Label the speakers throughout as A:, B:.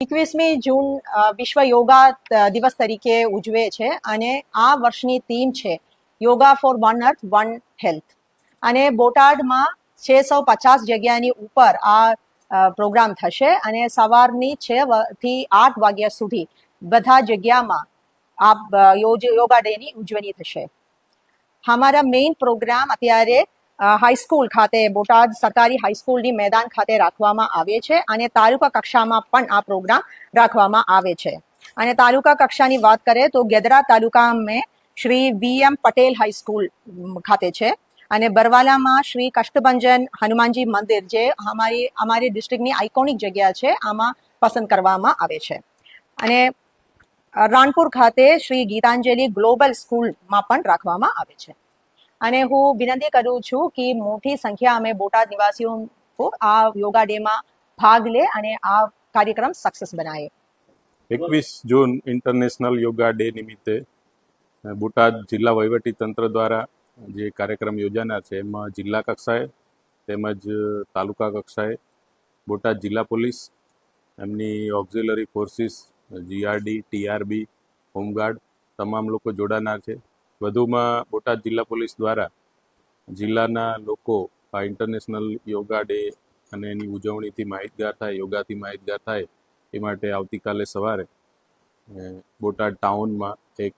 A: 21મી જૂન વિશ્વ યોગા દિવસ તરીકે ઉજવે છે અને આ વર્ષની થીમ છે yoga for one earth one health. અને બોટાદમાં 650 જગ્યાની ઉપર આ પ્રોગ્રામ થશે અને સવારની 6 થી 8 વાગ્યા સુધી બધા જગ્યામાં આ યોગા ડેની ઉજવણી થશે. અમારા મેઇન પ્રોગ્રામ અત્યારે હાઈસ્કૂલ ખાતે બોટાદ સરકારી હાઈસ્કૂલની મેદાન ખાતે રાખવામાં આવે છે અને તાલુકા કક્ષામાં પણ આ પ્રોગ્રામ રાખવામાં આવે છે. અને તાલુકા કક્ષાની વાત કરીએ તો ગેદરા તાલુકામાં શ્રી VM પટેલ હાઈસ્કૂલ ખાતે છે અને બરવાલામાં શ્રી કષ્ટભંજન હનુમાનજી મંદિર જે અમારી ડિસ્ટ્રિક્ટની આઇકોનિક જગ્યા છે આમાં પસંદ કરવામાં આવે છે. અને રાણપુર ખાતે શ્રી ગીતાંજલિ ગ્લોબલ સ્કૂલમાં પણ રાખવામાં આવે છે. અને હું વિનંતી કરું છું કે મોટી સંખ્યા અમે બોટાદ નિવાસીઓ આ યોગા ડેમાં ભાગ લે અને આ કાર્યક્રમ સક્સેસ બનાવે.
B: 21 જૂન ઇન્ટરનેશનલ યોગા ડે નિમિત્તે બોટાદ જિલ્લા વહીવટી તંત્ર દ્વારા જે કાર્યક્રમ યોજાનાર છે એમાં જિલ્લા કક્ષાએ તેમજ તાલુકા કક્ષાએ બોટાદ જિલ્લા પોલીસ, એમની auxiliary forces, GRD, TRB, home guard તમામ લોકો જોડાનાર છે. વધુમાં બોટાદ જિલ્લા પોલીસ દ્વારા જિલ્લાના લોકો આ ઇન્ટરનેશનલ યોગા ડે અને એની ઉજવણીથી માહિતગાર થાય, યોગાથી માહિતગાર થાય એ માટે આવતીકાલે સવારે બોટાદ ટાઉનમાં એક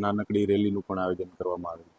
B: નાનકડી રેલીનું પણ આયોજન કરવામાં આવેલું.